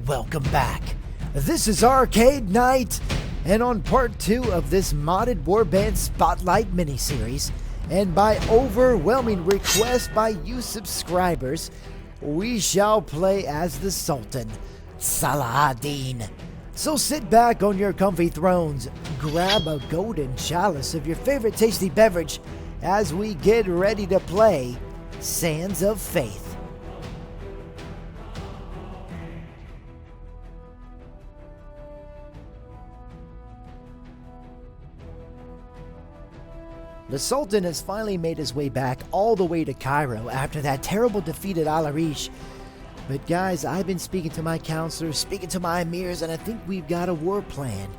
Welcome back. This is Arcade Night, and on part 2 of this modded Warband Spotlight miniseries, and by overwhelming request by you subscribers, we shall play as the Sultan, Salahadin. So sit back on your comfy thrones, grab a golden chalice of your favorite tasty beverage as we get ready to play Sands of Faith. The Sultan has finally made his way back all the way to Cairo after that terrible defeat at Al-Arish. But guys, I've been speaking to my counselors, speaking to my emirs, and I think we've got a war plan.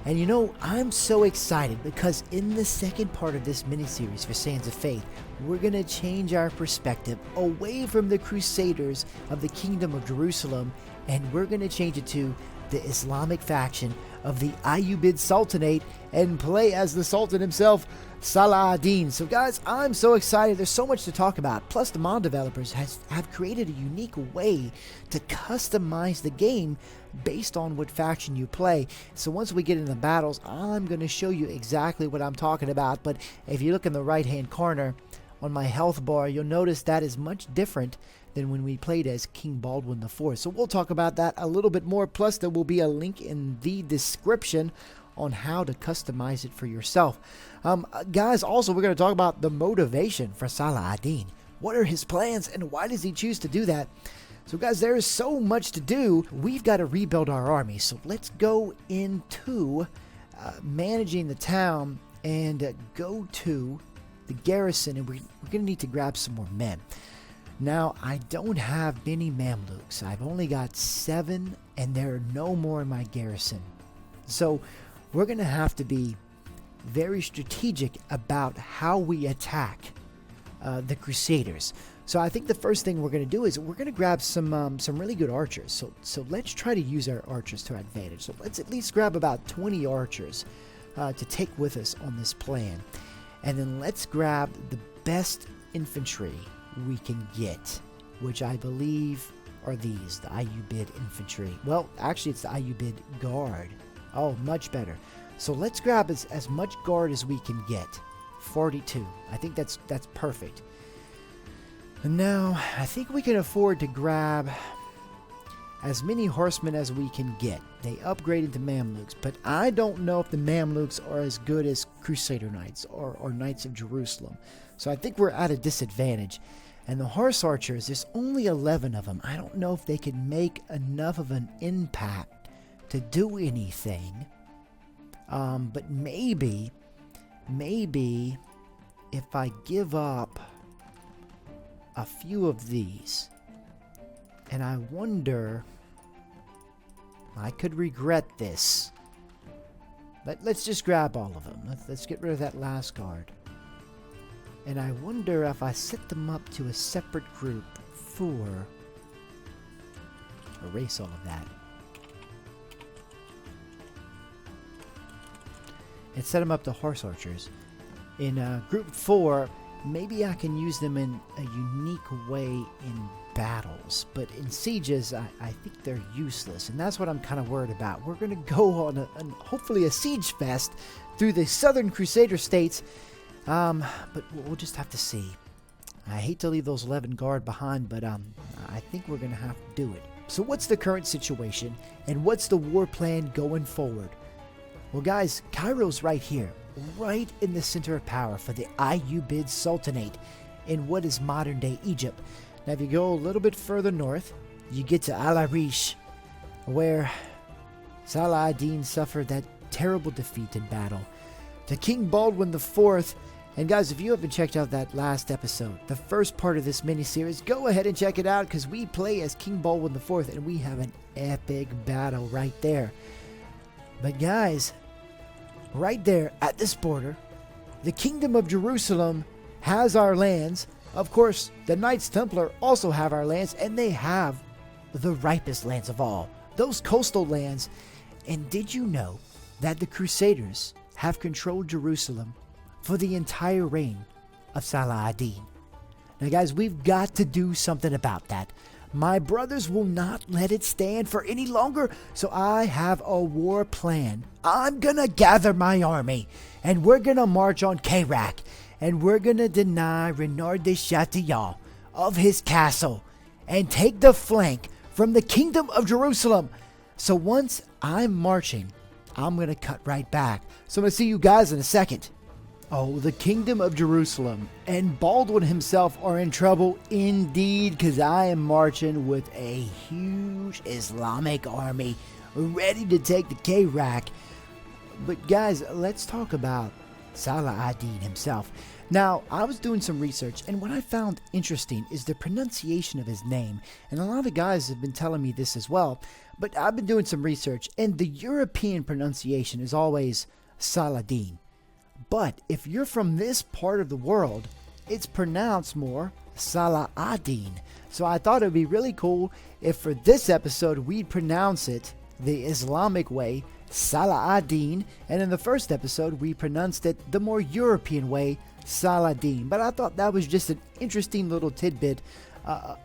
And you know, I'm so excited because in the second part of this miniseries for Sands of Faith, we're going to change our perspective away from the Crusaders of the Kingdom of Jerusalem, and we're going to change it to the Islamic faction of the Ayyubid Sultanate and play as the Sultan himself, Salahadin. So guys, I'm so excited. There's so much to talk about. Plus, the mod developers have created a unique way to customize the game based on what faction you play. So once we get into the battles, I'm going to show you exactly what I'm talking about. But if you look in the right hand corner on my health bar, you'll notice that is much different than when we played as King Baldwin IV. So we'll talk about that a little bit more. Plus, there will be a link in the description on how to customize it for yourself. Guys, also we're going to talk about the motivation for Salahadin. What are his plans and why does he choose to do that? So guys, there is so much to do. We've got to rebuild our army. So let's go into managing the town and go to the garrison, and we're going to need to grab some more men. Now, I don't have many Mamluks. I've only got 7, and there are no more in my garrison. So we're going to have to be very strategic about how we attack the Crusaders. So I think the first thing we're going to do is we're going to grab some really good archers. So let's try to use our archers to our advantage. So let's at least grab about 20 archers to take with us on this plan. And then let's grab the best infantry we can get, which I believe are these, the Ayyubid infantry. Well, actually it's the Ayyubid guard. Oh, much better. So let's grab as much guard as we can get. 42. I think that's perfect. And now I think we can afford to grab as many horsemen as we can get. They upgraded to Mamluks, but I don't know if the Mamluks are as good as Crusader Knights or Knights of Jerusalem. So I think we're at a disadvantage. And the horse archers, there's only 11 of them. I don't know if they can make enough of an impact to do anything. But maybe if I give up a few of these, and I wonder, I could regret this. Let's just grab all of them. Let's get rid of that last guard. And I wonder if I set them up to a separate group for... Erase all of that. And set them up to horse archers. In group 4, maybe I can use them in a unique way in battles. But in sieges, I think they're useless. And that's what I'm kind of worried about. We're going to go on hopefully a siege fest through the southern Crusader states. But we'll just have to see. I hate to leave those 11 guard behind, but I think we're going to have to do it. So what's the current situation, and what's the war plan going forward? Well guys, Cairo's right here, right in the center of power for the Ayyubid Sultanate in what is modern day Egypt. Now if you go a little bit further north, you get to Al-Arish, where Salahadin suffered that terrible defeat in battle to King Baldwin IV. And guys, if you haven't checked out that last episode, the first part of this miniseries, go ahead and check it out because we play as King Baldwin IV and we have an epic battle right there. But guys, right there at this border, the Kingdom of Jerusalem has our lands. Of course, the Knights Templar also have our lands, and they have the ripest lands of all, those coastal lands. And did you know that the Crusaders have controlled Jerusalem for the entire reign of Salahadin? Now guys, we've got to do something about that. My brothers will not let it stand for any longer, so I have a war plan. I'm gonna gather my army, and we're gonna march on Krak, and we're gonna deny Renaud de Chatillon of his castle, and take the flank from the kingdom of Jerusalem. So once I'm marching, I'm gonna cut right back. So I'm gonna see you guys in a second. Oh, the kingdom of Jerusalem and Baldwin himself are in trouble indeed, because I am marching with a huge Islamic army ready to take the Krak. But guys, let's talk about Salahadin himself. Now, I was doing some research, and what I found interesting is the pronunciation of his name. And a lot of guys have been telling me this as well, but I've been doing some research, and the European pronunciation is always Salahadin. But if you're from this part of the world, it's pronounced more Salahadin. So I thought it would be really cool if for this episode we'd pronounce it the Islamic way, Salahadin, and in the first episode we pronounced it the more European way, Salahadin. But I thought that was just an interesting little tidbit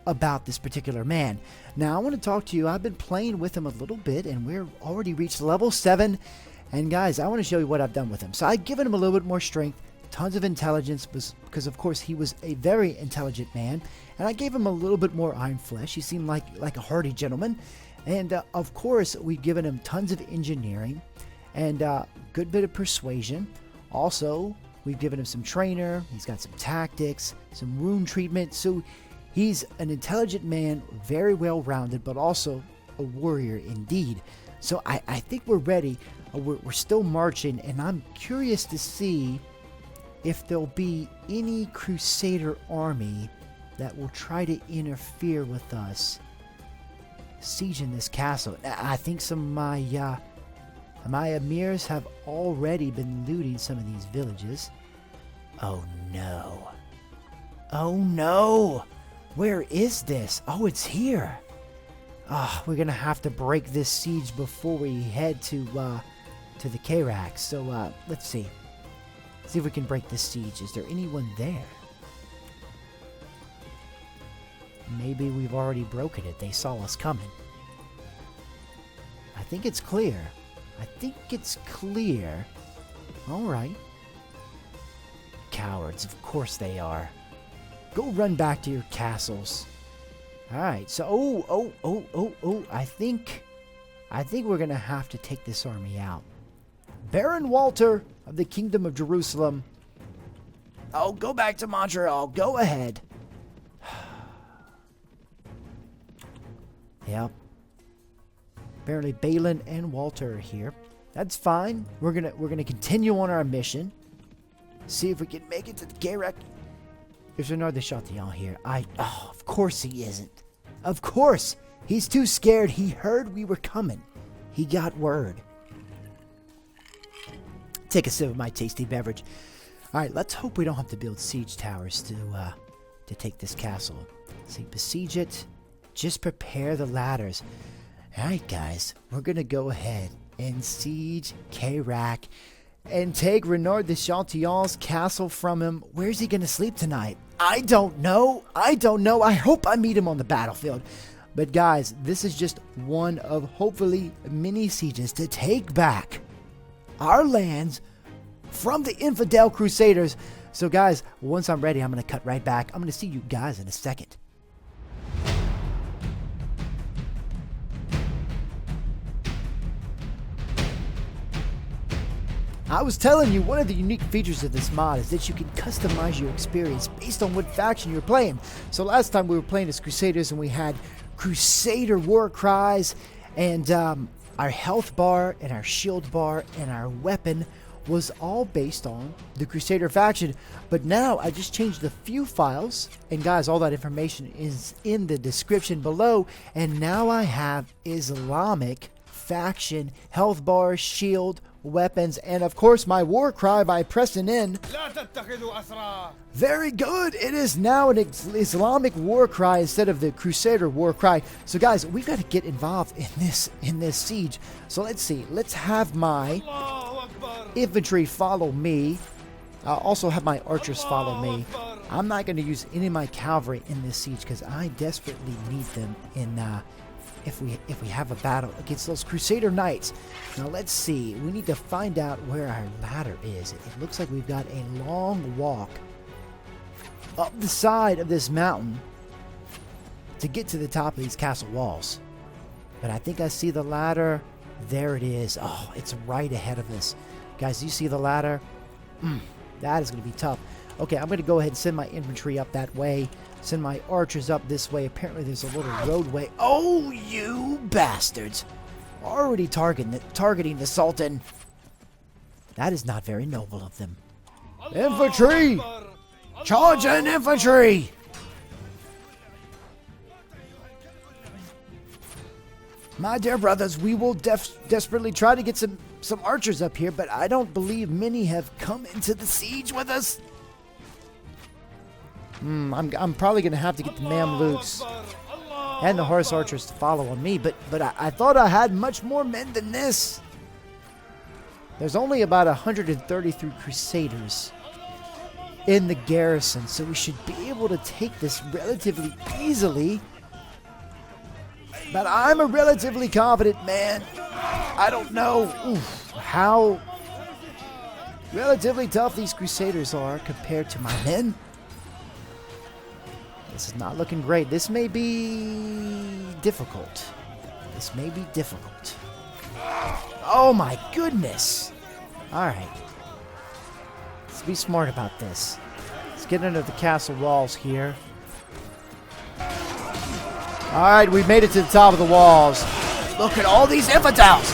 about this particular man. Now I want to talk to you. I've been playing with him a little bit, and we're already reached level 7. And guys, I want to show you what I've done with him. So I've given him a little bit more strength, tons of intelligence, because of course he was a very intelligent man. And I gave him a little bit more iron flesh. He seemed like a hardy gentleman. And of course, we've given him tons of engineering and a good bit of persuasion. Also, we've given him some trainer. He's got some tactics, some rune treatment. So he's an intelligent man, very well rounded, but also a warrior indeed. So I think we're ready. We're still marching, and I'm curious to see if there'll be any Crusader army that will try to interfere with us sieging this castle. I think some of my emirs have already been looting some of these villages. Oh no. Oh no! Where is this? Oh, it's here. Oh, we're gonna have to break this siege before we head to the Krak. So let's see. See if we can break this siege. Is there anyone there? Maybe we've already broken it. They saw us coming. I think it's clear. I think it's clear. Alright. Cowards, of course they are. Go run back to your castles. Alright, so I think we're gonna have to take this army out. Baron Walter of the Kingdom of Jerusalem. Oh, go back to Montreal. Go ahead. Yep. Apparently Balin and Walter are here. That's fine. We're gonna continue on our mission. See if we can make it to the Krak. There's Renaud de Chatillon here. Of course he isn't. Of course. He's too scared. He heard we were coming. He got word. Take a sip of my tasty beverage. Alright, let's hope we don't have to build siege towers to take this castle. See, besiege it. Just prepare the ladders. Alright, guys. We're going to go ahead and siege Krak and take Renaud de Chatillon's castle from him. Where's he going to sleep tonight? I don't know. I hope I meet him on the battlefield. But guys, this is just one of hopefully many sieges to take back our lands from the infidel Crusaders. So guys, once I'm ready, I'm going to cut right back. I'm going to see you guys in a second. I was telling you, one of the unique features of this mod is that you can customize your experience based on what faction you're playing. So last time we were playing as Crusaders and we had Crusader war cries, and our health bar and our shield bar and our weapon was all based on the Crusader faction. But now I just changed a few files, and guys, all that information is in the description below. And now I have Islamic faction health bar, shield, weapons, and of course my war cry by pressing in. Very good. It is now an Islamic war cry instead of the Crusader war cry. So guys, we've got to get involved in this siege. So let's see. Let's have my infantry follow me. I'll also have my archers follow me. I'm not going to use any of my cavalry in this siege because I desperately need them in if we have a battle against those Crusader Knights. Now let's see. We need to find out where our ladder is. It looks like we've got a long walk up the side of this mountain to get to the top of these castle walls. But I think I see the ladder. There it is. Oh, it's right ahead of us. Guys, do you see the ladder? That is going to be tough. Okay, I'm going to go ahead and send my infantry up that way. Send my archers up this way. Apparently there's a little roadway. Oh, you bastards. Already targeting the Sultan. That is not very noble of them. Infantry! Charge in infantry! My dear brothers, we will desperately try to get some archers up here, but I don't believe many have come into the siege with us. I'm probably going to have to get the Mamluks and the horse archers to follow on me, but I thought I had much more men than this. There's only about 133 Crusaders in the garrison, so we should be able to take this relatively easily. But I'm a relatively confident man. I don't know how relatively tough these Crusaders are compared to my men. This is not looking great. This may be difficult. This may be difficult. Oh my goodness. Alright. Let's be smart about this. Let's get under the castle walls here. Alright, we made it to the top of the walls. Look at all these infidels!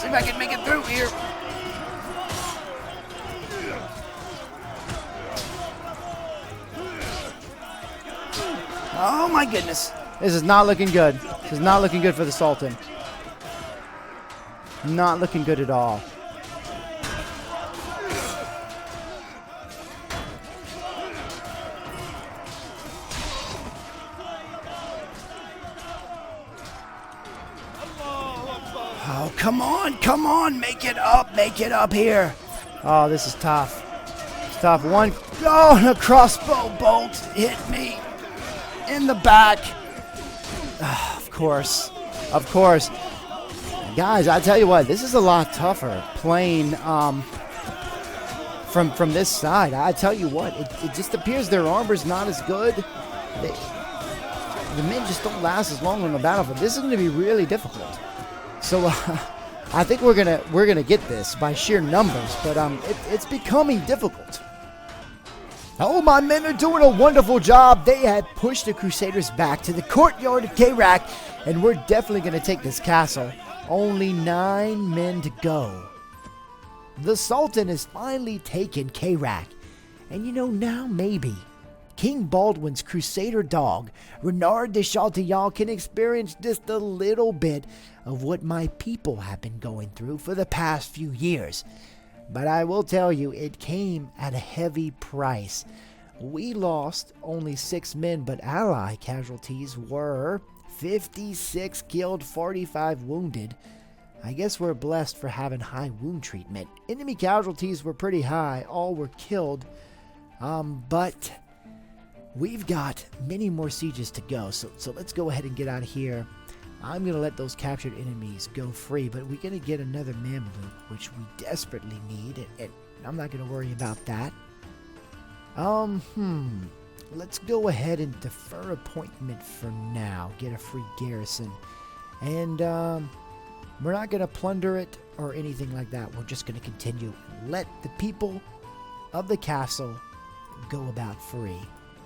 See if I can make it through here. Oh my goodness. This is not looking good. This is not looking good for the Sultan. Not looking good at all. Oh, come on, make it up here. Oh, this is tough. It's tough. One, oh, and a crossbow bolt hit me in the back. Of course. Guys, I tell you what, this is a lot tougher playing from this side. I tell you what, it just appears their armor's not as good. The men just don't last as long on the battlefield. This is going to be really difficult. So I think we're gonna get this by sheer numbers, but it's becoming difficult. Oh, my men are doing a wonderful job. They had pushed the Crusaders back to the courtyard of Krak, and we're definitely going to take this castle. Only 9 men to go. The Sultan has finally taken Krak. And you know, now maybe King Baldwin's Crusader dog, Renaud de Chatillon, can experience just a little bit of what my people have been going through for the past few years. But I will tell you, it came at a heavy price. We lost only 6 men, but ally casualties were 56 killed, 45 wounded. I guess we're blessed for having high wound treatment. Enemy casualties were pretty high. All were killed. But we've got many more sieges to go. So let's go ahead and get out of here. I'm going to let those captured enemies go free, but we're going to get another Mamluk, which we desperately need, and I'm not going to worry about that. Let's go ahead and defer appointment for now, get a free garrison, and we're not going to plunder it or anything like that. We're just going to continue. Let the people of the castle go about free.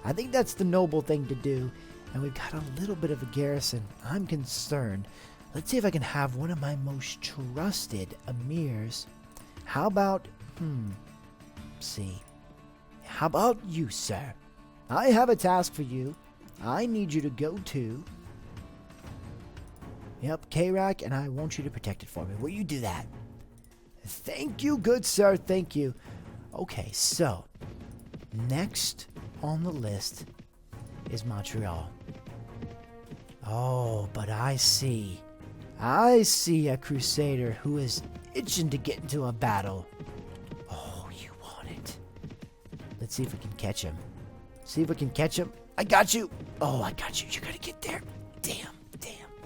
I think that's the noble thing to do. And we've got a little bit of a garrison. I'm concerned. Let's see if I can have one of my most trusted emirs. How about, how about you, sir? I have a task for you. I need you to go to, Krak, and I want you to protect it for me. Will you do that? Thank you, good sir. Thank you. Okay, so next on the list is Montreal. Oh, but I see a Crusader who is itching to get into a battle. Oh, you want it. Let's see if we can catch him. See if we can catch him. I got you. Oh, I got you. You gotta get there.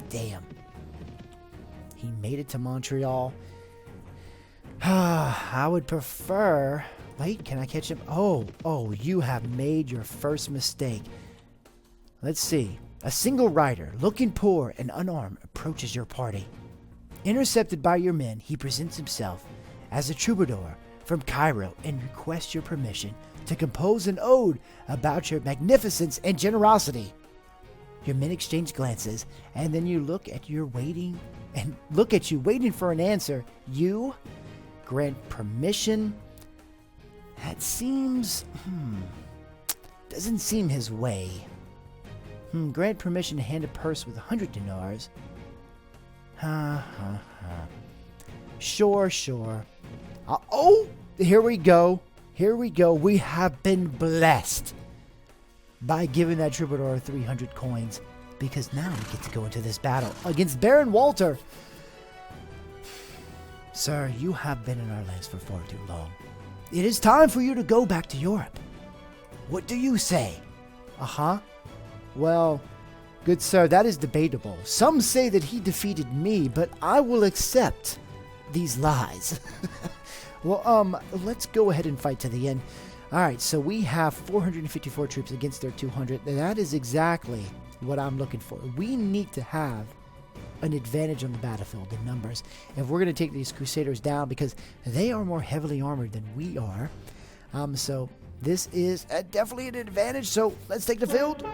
Damn. He made it to Montreal. I would prefer... Wait, can I catch him? Oh, you have made your first mistake. Let's see. A single rider, looking poor and unarmed, approaches your party. Intercepted by your men, he presents himself as a troubadour from Cairo and requests your permission to compose an ode about your magnificence and generosity. Your men exchange glances, and then you look at you waiting for an answer. You grant permission. That seems doesn't seem his way. Grant permission to hand a purse with 100 dinars. Sure. Oh, here we go. We have been blessed by giving that troubadour 300 coins, because now we get to go into this battle against Baron Walter. Sir, you have been in our lands for far too long. It is time for you to go back to Europe. What do you say? Well, good sir, that is debatable. Some say that he defeated me, but I will accept these lies. Well, let's go ahead and fight to the end. Alright, so we have 454 troops against their 200. That is exactly what I'm looking for. We need to have an advantage on the battlefield in numbers if we're going to take these Crusaders down, because they are more heavily armored than we are. So this is definitely an advantage. So let's take the field.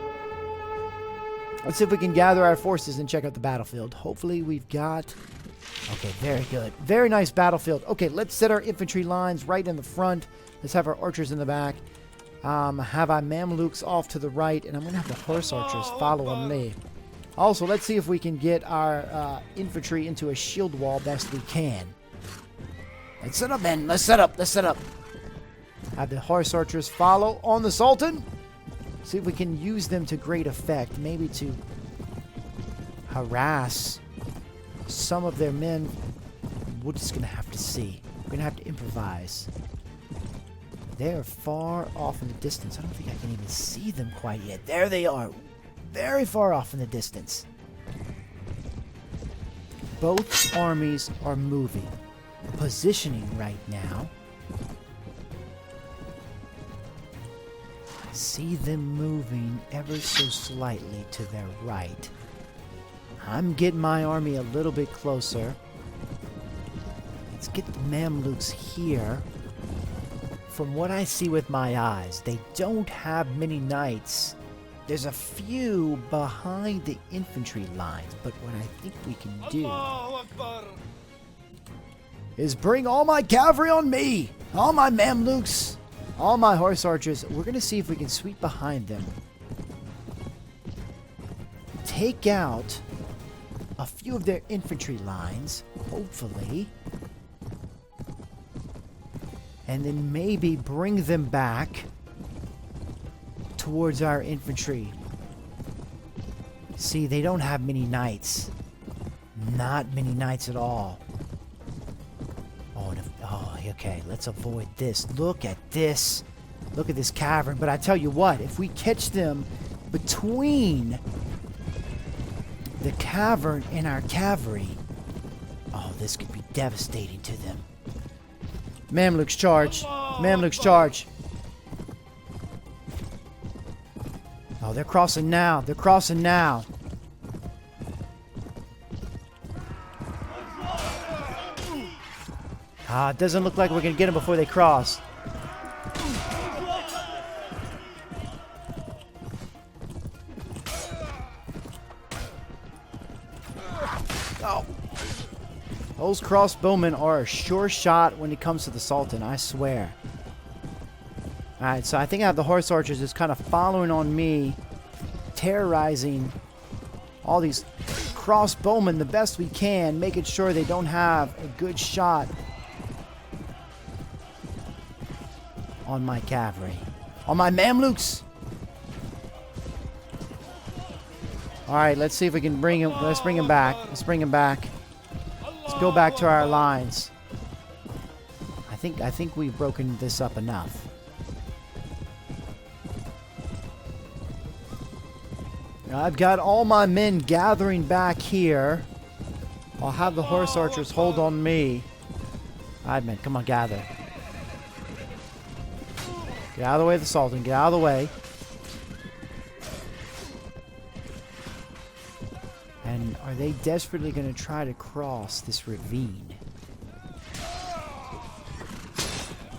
Let's see if we can gather our forces and check out the battlefield. Hopefully we've got... Okay, very good. Very nice battlefield. Okay, let's set our infantry lines right in the front. Let's have our archers in the back. Have our Mamluks off to the right, and I'm going to have the horse archers following me. Also, let's see if we can get our infantry into a shield wall best we can. Let's set up, men. Let's set up. Have the horse archers follow on the Sultan. See if we can use them to great effect. Maybe to harass some of their men. We're just going to have to see. We're going to have to improvise. They are far off in the distance. I don't think I can even see them quite yet. There they are. Very far off in the distance. Both armies are moving. Positioning right now. I see them moving ever so slightly to their right. I'm getting my army a little bit closer. Let's get the Mamluks here. From what I see with my eyes, they don't have many knights. There's a few behind the infantry lines, but what I think we can do is bring all my cavalry on me, all my Mamluks, all my horse archers. We're going to see if we can sweep behind them, take out a few of their infantry lines, hopefully, and then maybe bring them back towards our infantry. See, they don't have many knights. Not many knights at all. Oh, okay, let's avoid this. Look at this. Look at this cavern. But I tell you what, if we catch them between the cavern and our cavalry, oh, this could be devastating to them. Mamluks charge. Mamluks charge. Oh, they're crossing now. They're crossing now. It doesn't look like we're going to get them before they cross. Oh. Those crossbowmen are a sure shot when it comes to the Sultan, I swear. Alright, so I think I have the horse archers just kind of following on me, terrorizing all these crossbowmen the best we can, making sure they don't have a good shot on my cavalry. On my Mamluks! All right, let's see if we can bring him. Let's bring him back. Let's bring him back. Let's go back to our lines. I think we've broken this up enough. I've got all my men gathering back here. I'll have the horse archers hold on me. All right, men, come on, gather. Get out of the way of the Sultan. Get out of the way. And are they desperately going to try to cross this ravine?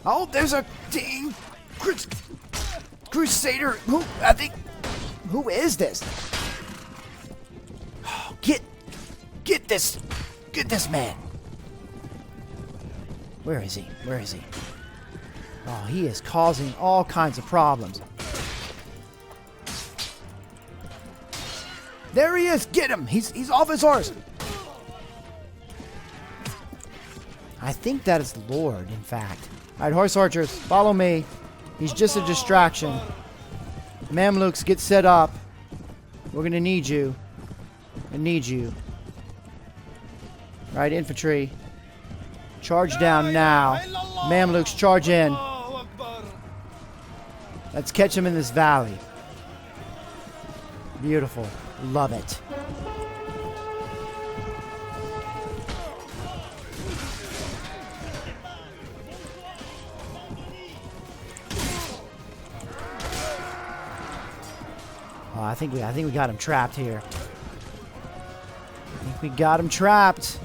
Oh, there's a dang Crusader. Who is this? Oh, get this man. Where is he? Where is he? Oh, he is causing all kinds of problems. There he is. Get him. He's off his horse. I think that is the Lord, in fact. All right, horse archers, follow me. He's just a distraction. Mamluks, get set up. We're going to need you. I need you. All right, infantry. Charge down now. Mamluks, charge in. Let's catch him in this valley. Beautiful. Love it. Oh, I think we got him trapped here. I think we got him trapped.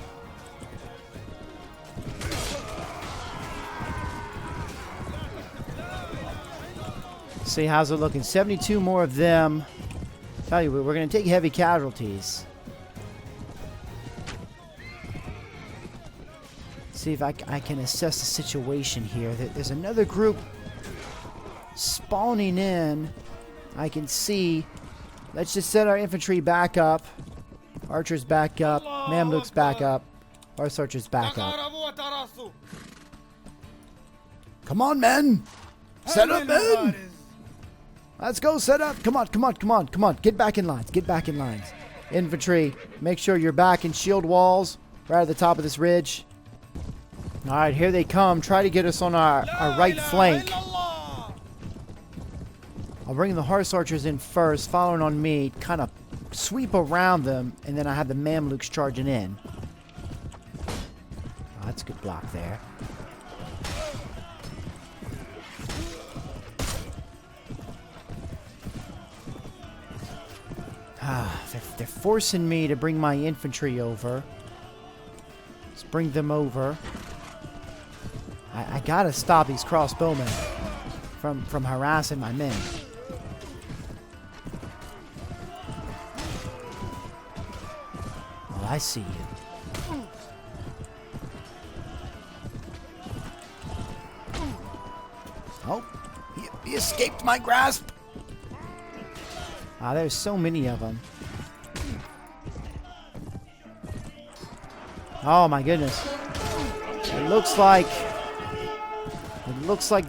See, how's it looking? 72 more of them. Tell you, we're going to take heavy casualties. See if I can assess the situation here. There's another group spawning in. I can see. Let's just set our infantry back up. Archers back up. Mamluks back up. Horse archers back up. Come on, men! Set up, men! Let's go, set up. Come on, come on, come on, come on. Get back in lines. Get back in lines. Infantry, make sure you're back in shield walls right at the top of this ridge. All right, here they come. Try to get us on our right flank. I'll bring the horse archers in first, following on me, kind of sweep around them, and then I have the Mamluks charging in. Oh, that's a good block there. They're forcing me to bring my infantry over. Let's bring them over. I gotta stop these crossbowmen from harassing my men. Oh, I see you. Oh, he escaped my grasp. Ah, there's so many of them. Oh my goodness. It looks like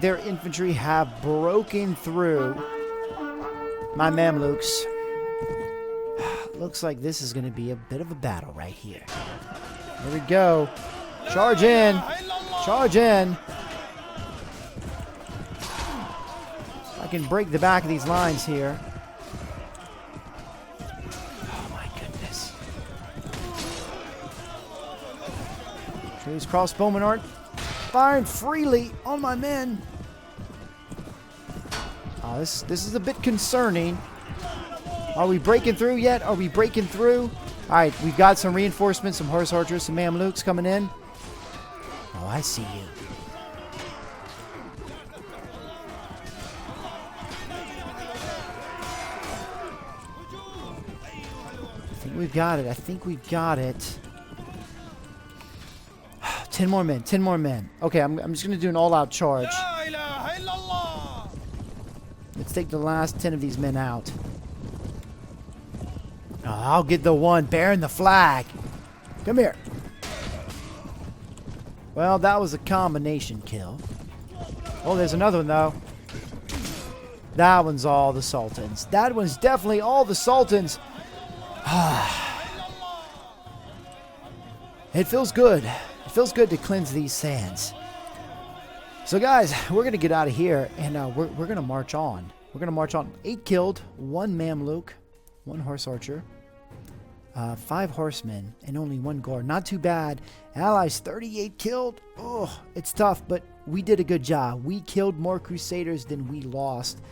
their infantry have broken through my Mamluks. Looks like this is going to be a bit of a battle right here. Here we go. Charge in. Charge in. I can break the back of these lines here. These crossbowmen aren't firing freely on my men. Oh, this is a bit concerning. Are we breaking through yet? Are we breaking through? All right, we've got some reinforcements, some horse archers, some Mamluks coming in. Oh, I see you. I think we've got it. I think we've got it. 10 more men. 10 more men. Okay, I'm just going to do an all-out charge. Let's take the last 10 of these men out. Oh, I'll get the one bearing the flag. Come here. Well, that was a combination kill. Oh, there's another one, though. That one's all the Sultans. That one's definitely all the Sultans. It feels good. It feels good to cleanse these sands. So guys, we're going to get out of here, and we're going to march on. We're going to march on. 8 killed, 1 Mamluk, 1 horse archer, 5 horsemen, and only 1 guard. Not too bad. Allies, 38 killed. Oh, it's tough, but we did a good job. We killed more Crusaders than we lost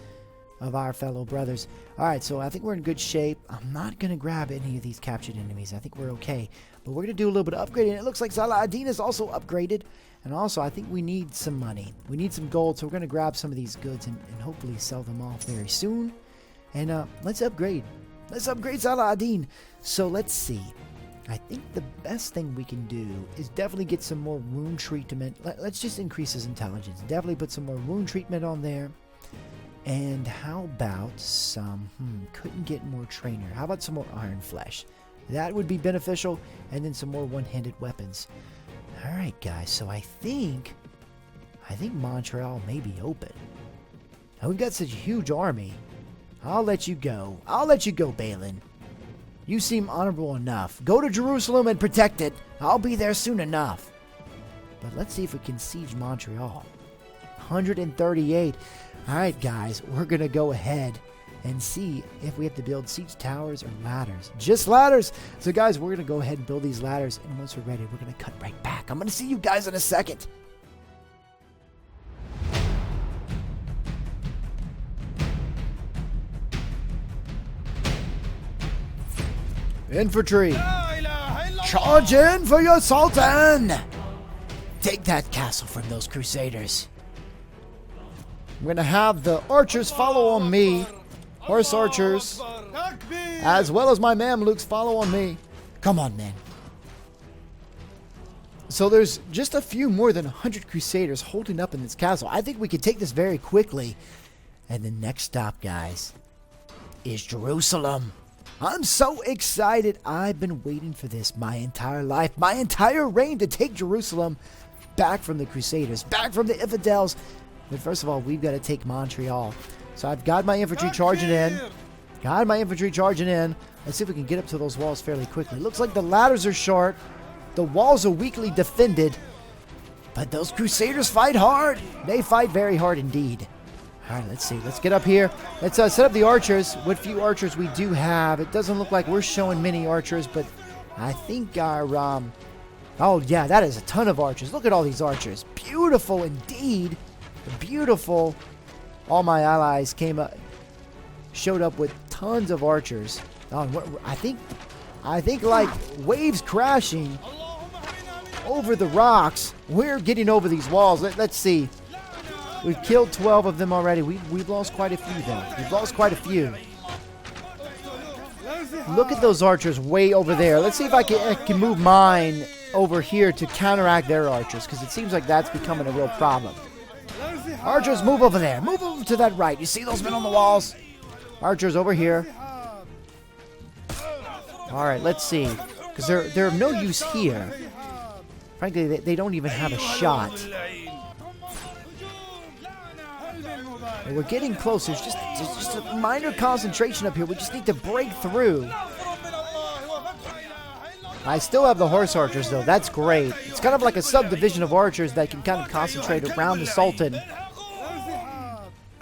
of our fellow brothers. All right, so I think we're in good shape. I'm not going to grab any of these captured enemies. I think we're okay. But we're going to do a little bit of upgrading. It looks like Salahadin is also upgraded. And also, I think we need some money. We need some gold, so we're going to grab some of these goods and hopefully sell them off very soon. And let's upgrade. Let's upgrade Salahadin. So let's see. I think the best thing we can do is definitely get some more wound treatment. Let's just increase his intelligence. Definitely put some more wound treatment on there. And how about some... couldn't get more trainer. How about some more iron flesh? That would be beneficial. And then some more one-handed weapons. Alright guys, so I think Montreal may be open. Now we've got such a huge army. I'll let you go. I'll let you go, Balin. You seem honorable enough. Go to Jerusalem and protect it. I'll be there soon enough. But let's see if we can siege Montreal. 138. Alright guys, we're going to go ahead and see if we have to build siege towers or ladders. Just ladders! So guys, we're going to go ahead and build these ladders, and once we're ready, we're going to cut right back. I'm going to see you guys in a second. Infantry! Charge in for your Sultan! Take that castle from those Crusaders. I'm going to have the archers follow on me. Horse archers, as well as my Mamluks, follow on me. Come on, men. So there's just a few more than 100 Crusaders holding up in this castle. I think we can take this very quickly. And the next stop, guys, is Jerusalem. I'm so excited. I've been waiting for this my entire life, my entire reign, to take Jerusalem back from the Crusaders, back from the infidels. But first of all, we've got to take Montreal. So I've got my infantry charging in. Let's see if we can get up to those walls fairly quickly. Looks like the ladders are short. The walls are weakly defended. But those Crusaders fight hard. They fight very hard indeed. All right, let's see. Let's get up here. Let's set up the archers. What few archers we do have. It doesn't look like we're showing many archers, but I think our... oh, yeah, that is a ton of archers. Look at all these archers. Beautiful indeed. Beautiful. All my allies showed up with tons of archers. Oh, I think like waves crashing over the rocks. We're getting over these walls. Let's see. We've killed 12 of them already. We've lost quite a few, though. We've lost quite a few. Look at those archers way over there. Let's see if I can move mine over here to counteract their archers, because it seems like that's becoming a real problem. Archers, move over there. Move over to that right. You see those men on the walls? Archers over here. All right, let's see. Because they're of no use here. Frankly, they don't even have a shot. And we're getting close. There's just a minor concentration up here. We just need to break through. I still have the horse archers, though. That's great. It's kind of like a subdivision of archers that can kind of concentrate around the Sultan.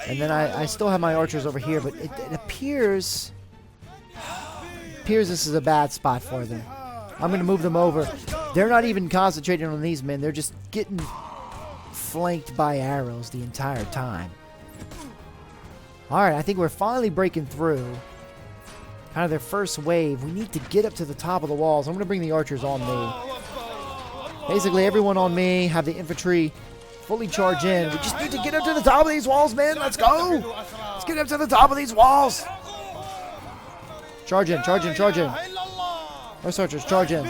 And then I still have my archers over here, but it appears this is a bad spot for them. I'm going to move them over. They're not even concentrating on these men. They're just getting flanked by arrows the entire time. Alright, I think we're finally breaking through. Kind of their first wave. We need to get up to the top of the walls. I'm going to bring the archers on me. Basically, everyone on me. Have the infantry fully charge in. We just need to get up to the top of these walls, man. Let's go. Let's get up to the top of these walls. Charge in, charge in, charge in. Horse archers, charge in.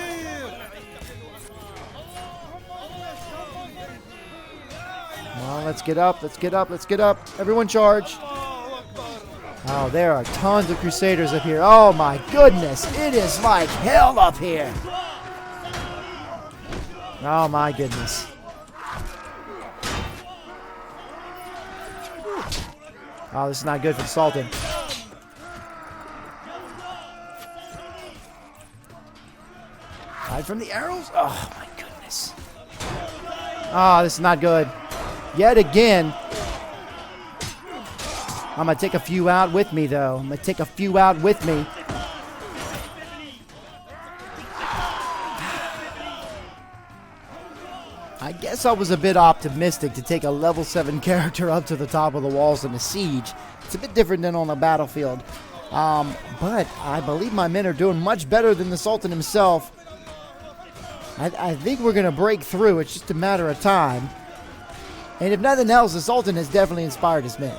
Come on, let's get up, let's get up, let's get up. Everyone charge. Oh, there are tons of Crusaders up here. Oh my goodness, it is like hell up here. Oh my goodness. Oh, this is not good for the Sultan. Hide from the arrows. Oh, my goodness. Oh, this is not good. Yet again. I'm going to take a few out with me, though. I'm going to take a few out with me. I guess I was a bit optimistic to take a level 7 character up to the top of the walls in a siege. It's a bit different than on the battlefield. But I believe my men are doing much better than the Sultan himself. I think we're going to break through. It's just a matter of time. And if nothing else, the Sultan has definitely inspired his men.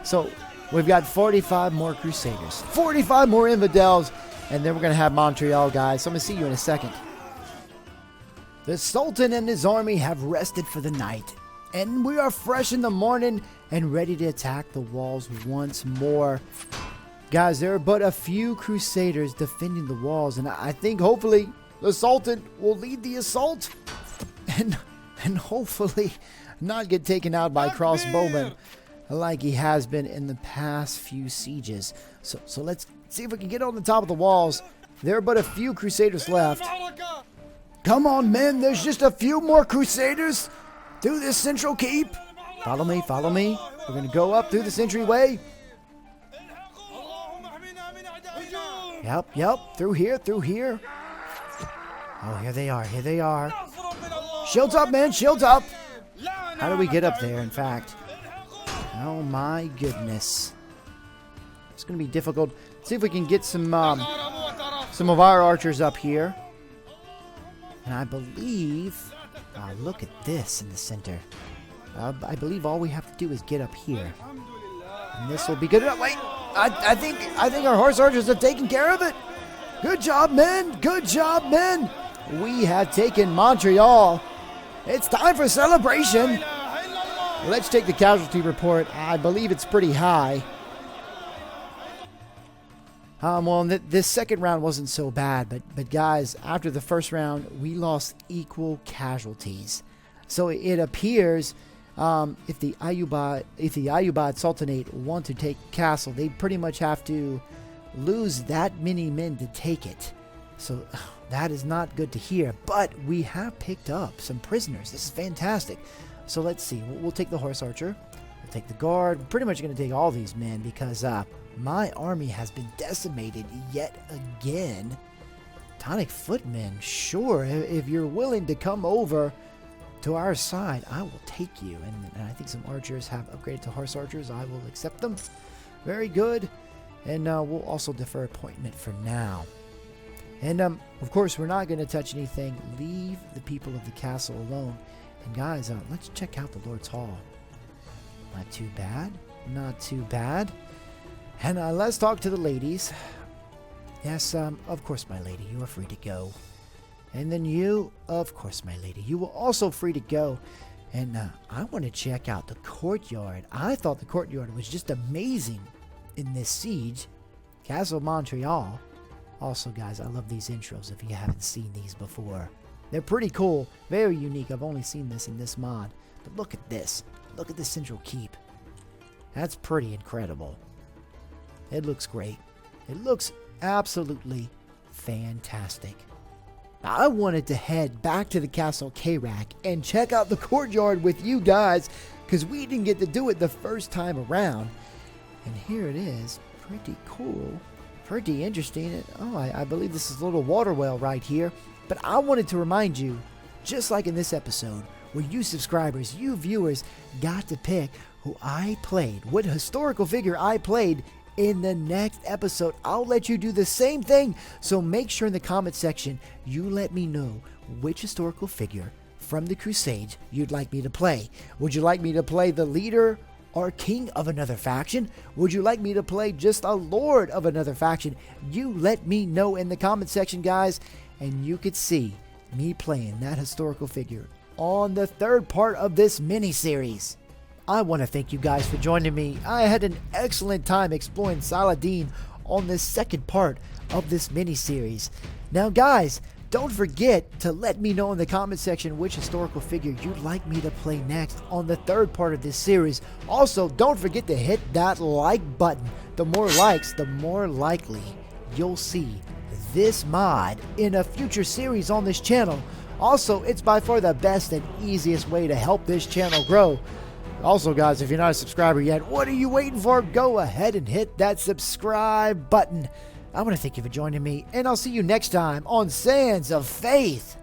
So we've got 45 more Crusaders, 45 more Infidels, and then we're going to have Montreal, guys. So I'm going to see you in a second. The Sultan and his army have rested for the night, and we are fresh in the morning and ready to attack the walls once more. Guys, there are but a few Crusaders defending the walls, and I think hopefully the Sultan will lead the assault and hopefully not get taken out by crossbowmen like he has been in the past few sieges. So let's see if we can get on the top of the walls. There are but a few Crusaders left. Come on, men, there's just a few more Crusaders through this central keep. Follow me, follow me. We're going to go up through this entryway. Yep, through here. Oh, here they are. Shields up, men, shields up. How do we get up there, in fact? Oh, my goodness. It's going to be difficult. Let's see if we can get some of our archers up here. And I believe, look at this in the center. I believe all we have to do is get up here, and this will be good enough. Wait, I think our horse archers have taken care of it. Good job, men. Good job, men. We have taken Montreal. It's time for celebration. Let's take the casualty report. I believe it's pretty high. Well, this second round wasn't so bad, but guys, after the first round, we lost equal casualties. So it appears if the Ayyubid Sultanate want to take castle, they pretty much have to lose that many men to take it. So that is not good to hear. But we have picked up some prisoners. This is fantastic. So let's see. We'll take the horse archer. We'll take the guard. We're pretty much going to take all these men because my army has been decimated yet again. Tonic footmen, sure, if you're willing to come over to our side, I will take you. And I think some archers have upgraded to horse archers. I will accept them. Very good. And we'll also defer appointment for now. And of course, we're not going to touch anything. Leave the people of the castle alone. And guys, let's check out the Lord's Hall. Not too bad. Not too bad. And let's talk to the ladies. Yes, of course, my lady, you are free to go. And then you, of course, my lady, you were also free to go. And I want to check out the courtyard. I thought the courtyard was just amazing in this siege. Castle Montreal. Also, guys, I love these intros if you haven't seen these before. They're pretty cool, very unique. I've only seen this in this mod. But look at this. Look at this central keep. That's pretty incredible. It looks great. It looks absolutely fantastic. Now, I wanted to head back to the castle Krak and check out the courtyard with you guys because we didn't get to do it the first time around. And here it is. Pretty cool. Pretty interesting. Oh, I believe this is a little water well right here. But I wanted to remind you, just like in this episode, where you subscribers, you viewers, got to pick who I played, what historical figure I played in the next episode. I'll let you do the same thing. So make sure in the comment section, you let me know which historical figure from the Crusades you'd like me to play. Would you like me to play the leader or king of another faction? Would you like me to play just a lord of another faction? You let me know in the comment section, guys, and you could see me playing that historical figure on the third part of this mini-series. I want to thank you guys for joining me. I had an excellent time exploring Salahadin on this second part of this mini-series. Now, guys, don't forget to let me know in the comment section which historical figure you'd like me to play next on the third part of this series. Also, don't forget to hit that like button. The more likes, the more likely you'll see this mod in a future series on this channel. Also, it's by far the best and easiest way to help this channel grow. Also, guys, if you're not a subscriber yet, what are you waiting for? Go ahead and hit that subscribe button. I want to thank you for joining me, and I'll see you next time on Sands of Faith.